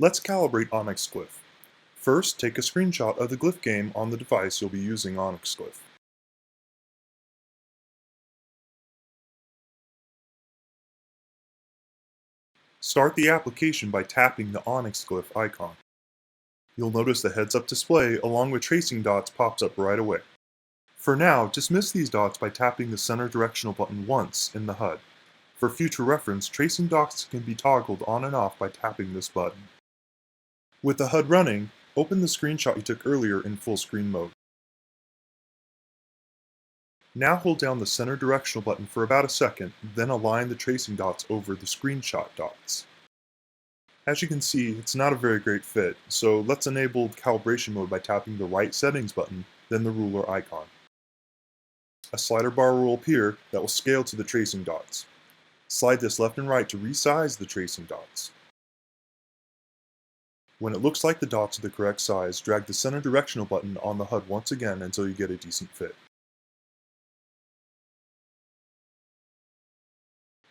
Let's calibrate OnyxGlyph. First, take a screenshot of the glyph game on the device you'll be using OnyxGlyph. Start the application by tapping the OnyxGlyph icon. You'll notice the heads-up display along with tracing dots pops up right away. For now, dismiss these dots by tapping the center directional button once in the HUD. For future reference, tracing dots can be toggled on and off by tapping this button. With the HUD running, open the screenshot you took earlier in full screen mode. Now hold down the center directional button for about a second, then align the tracing dots over the screenshot dots. As you can see, it's not a very great fit, so let's enable calibration mode by tapping the right settings button, then the ruler icon. A slider bar will appear that will scale to the tracing dots. Slide this left and right to resize the tracing dots. When it looks like the dots are the correct size, drag the center directional button on the HUD once again until you get a decent fit.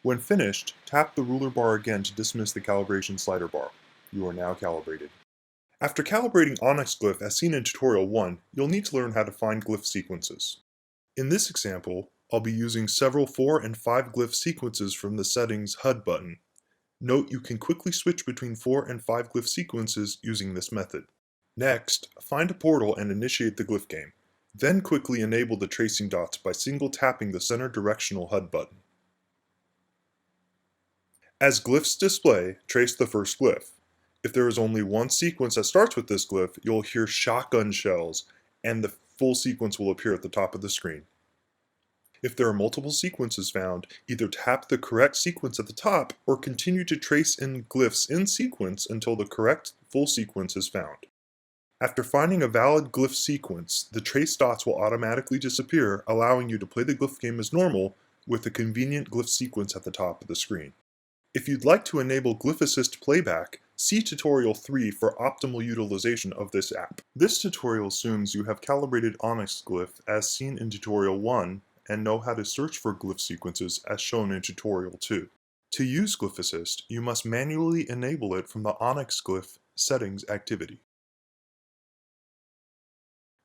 When finished, tap the ruler bar again to dismiss the calibration slider bar. You are now calibrated. After calibrating OnyxGlyph as seen in Tutorial 1, you'll need to learn how to find glyph sequences. In this example, I'll be using several 4 and 5 glyph sequences from the Settings HUD button. Note you can quickly switch between 4 and 5 glyph sequences using this method. Next, find a portal and initiate the glyph game. Then quickly enable the tracing dots by single tapping the center directional HUD button. As glyphs display, trace the first glyph. If there is only one sequence that starts with this glyph, you'll hear shotgun shells, and the full sequence will appear at the top of the screen. If there are multiple sequences found, either tap the correct sequence at the top or continue to trace in glyphs in sequence until the correct full sequence is found. After finding a valid glyph sequence, the trace dots will automatically disappear, allowing you to play the glyph game as normal with a convenient glyph sequence at the top of the screen. If you'd like to enable Glyph Assist playback, see Tutorial 3 for optimal utilization of this app. This tutorial assumes you have calibrated OnyxGlyph as seen in Tutorial 1 and know how to search for glyph sequences as shown in Tutorial 2. To use Glyph Assist, you must manually enable it from the OnyxGlyph Settings activity.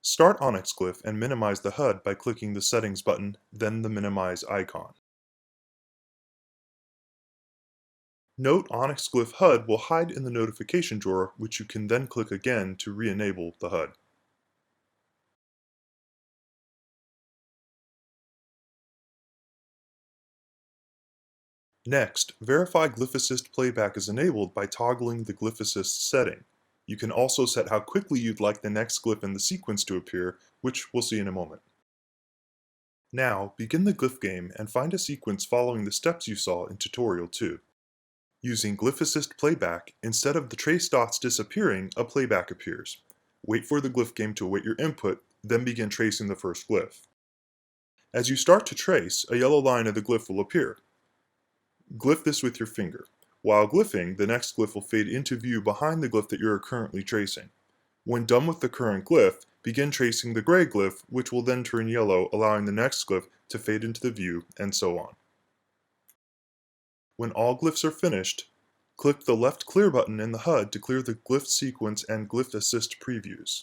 Start OnyxGlyph and minimize the HUD by clicking the Settings button, then the Minimize icon. Note OnyxGlyph HUD will hide in the notification drawer, which you can then click again to re-enable the HUD. Next, verify Glyph Assist playback is enabled by toggling the Glyph Assist setting. You can also set how quickly you'd like the next glyph in the sequence to appear, which we'll see in a moment. Now, begin the glyph game and find a sequence following the steps you saw in Tutorial 2. Using Glyph Assist playback, instead of the trace dots disappearing, a playback appears. Wait for the glyph game to await your input, then begin tracing the first glyph. As you start to trace, a yellow line of the glyph will appear. Glyph this with your finger. While glyphing, the next glyph will fade into view behind the glyph that you are currently tracing. When done with the current glyph, begin tracing the gray glyph, which will then turn yellow, allowing the next glyph to fade into the view, and so on. When all glyphs are finished, click the left clear button in the HUD to clear the glyph sequence and Glyph Assist previews.